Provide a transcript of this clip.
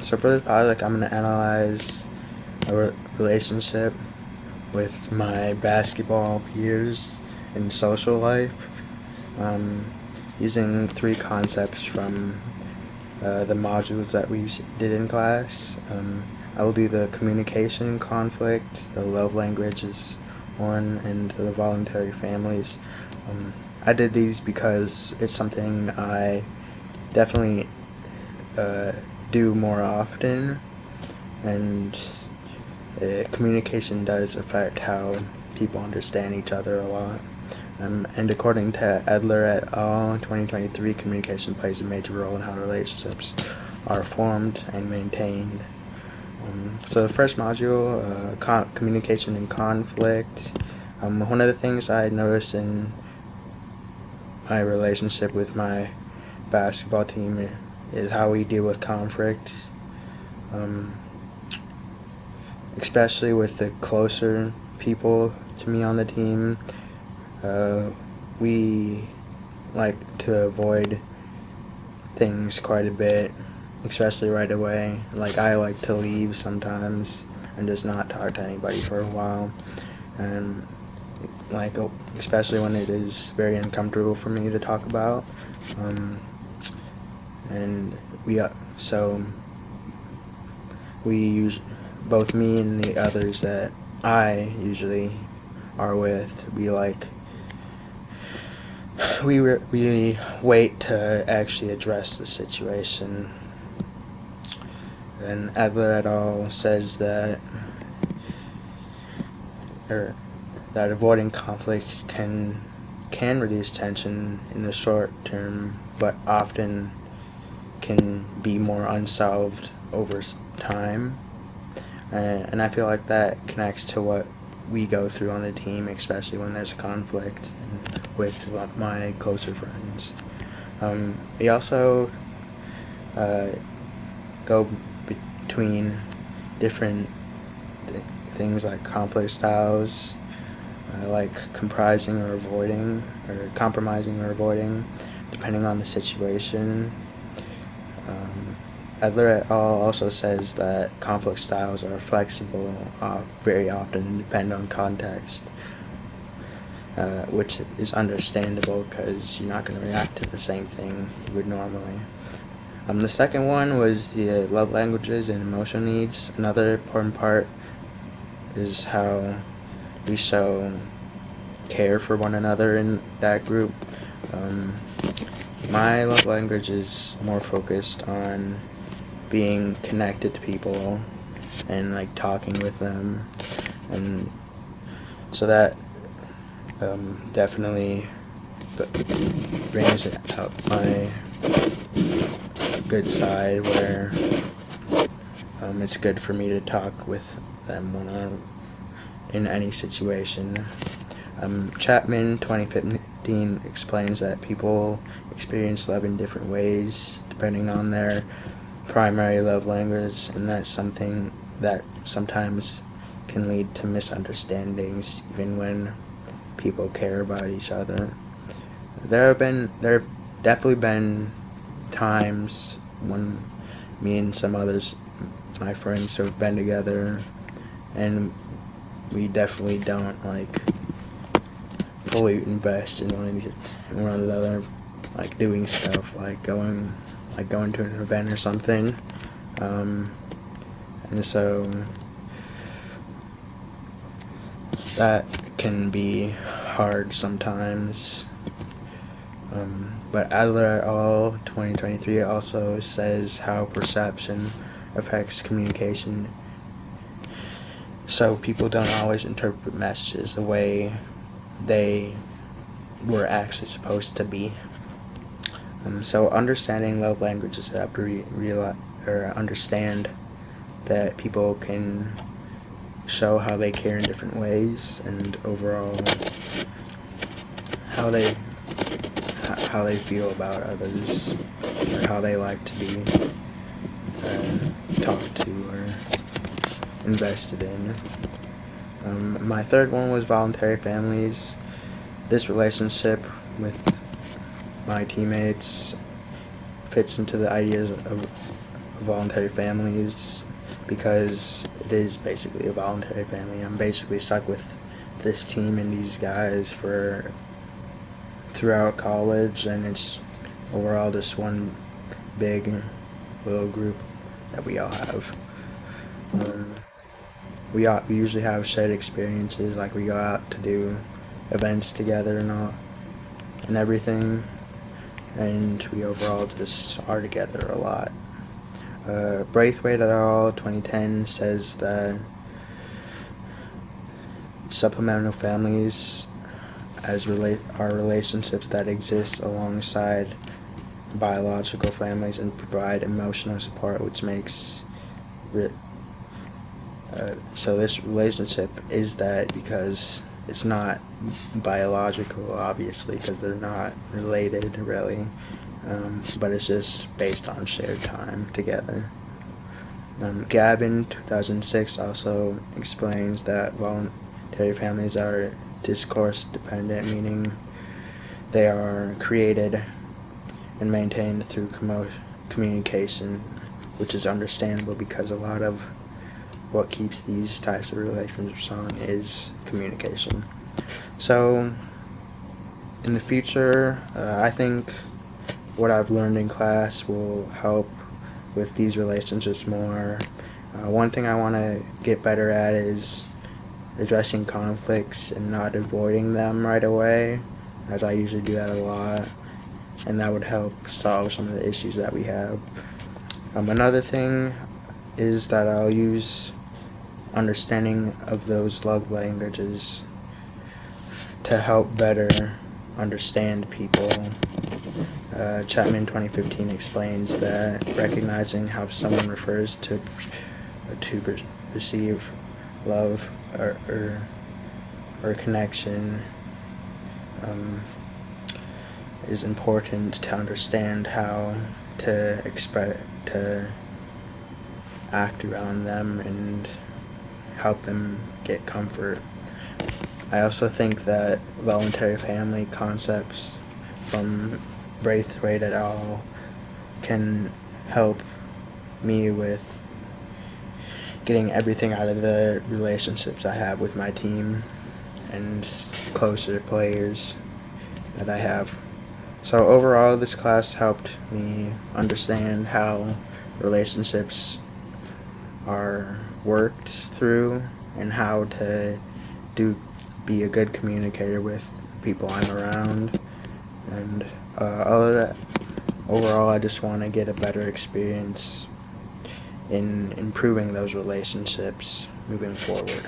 So for this project, I'm going to analyze a relationship with my basketball peers in social life, using 3 concepts from the modules that we did in class. I will do the communication conflict, the love languages one, and the voluntary families. I did these because it's something I definitely do more often, and communication does affect how people understand each other a lot. And according to Edler et al., 2023, communication plays a major role in how relationships are formed and maintained. So the first module, communication and conflict. One of the things I noticed in my relationship with my basketball team is how we deal with conflict, especially with the closer people to me on the team. We like to avoid things quite a bit, especially right away. Like, I like to leave sometimes and just not talk to anybody for a while, and like, especially when it is very uncomfortable for me to talk about. And we use, both me and the others that I usually are with, we wait to actually address the situation. And Adler et al. Says that avoiding conflict can reduce tension in the short term, but often can be more unsolved over time. And I feel like that connects to what we go through on the team, especially when there's conflict with my closer friends. We also go between different things like conflict styles, like compromising or avoiding, depending on the situation. Adler et al. Also says that conflict styles are flexible very often and depend on context, which is understandable because you're not going to react to the same thing you would normally. The second one was the love languages and emotional needs. Another important part is how we show care for one another in that group. My love language is more focused on being connected to people and like talking with them, and so that definitely brings out my good side, where it's good for me to talk with them when I'm in any situation. Chapman 2015 explains that people experience love in different ways depending on their primary love language, and that's something that sometimes can lead to misunderstandings even when people care about each other. There have definitely been times when me and some others, my friends, have been together, and we definitely don't fully invest in one another, like doing stuff like going to an event or something, and so that can be hard sometimes. But Adler et al. 2023 also says how perception affects communication, so people don't always interpret messages the way they were actually supposed to be. So understanding love languages, have to understand that people can show how they care in different ways, and overall how they feel about others, or how they like to be talked to or invested in. My third one was voluntary families. This relationship with my teammates fits into the ideas of voluntary families, because it is basically a voluntary family. I'm basically stuck with this team and these guys for throughout college, and it's overall just one big little group that we all have. We usually have shared experiences, like we go out to do events together and everything, and we overall just are together a lot. Braithwaite et al. 2010 says that supplemental families are relationships that exist alongside biological families and provide emotional support, which makes so this relationship is that because it's not biological, obviously, because they're not related really, but it's just based on shared time together. Gavin 2006 also explains that voluntary families are discourse dependent, meaning they are created and maintained through communication, which is understandable because a lot of what keeps these types of relationships on is communication. So in the future, I think what I've learned in class will help with these relationships more. One thing I want to get better at is addressing conflicts and not avoiding them right away, as I usually do that a lot, and that would help solve some of the issues that we have. Another thing is that I'll use understanding of those love languages to help better understand people. Chapman 2015 explains that recognizing how someone refers to receive love or connection is important to understand how to act around them and help them get comfort. I also think that voluntary family concepts from Braithwaite et al. Can help me with getting everything out of the relationships I have with my team and closer players that I have. So overall, this class helped me understand how relationships are worked through and how to be a good communicator with the people I'm around. And overall, I just want to get a better experience in improving those relationships moving forward.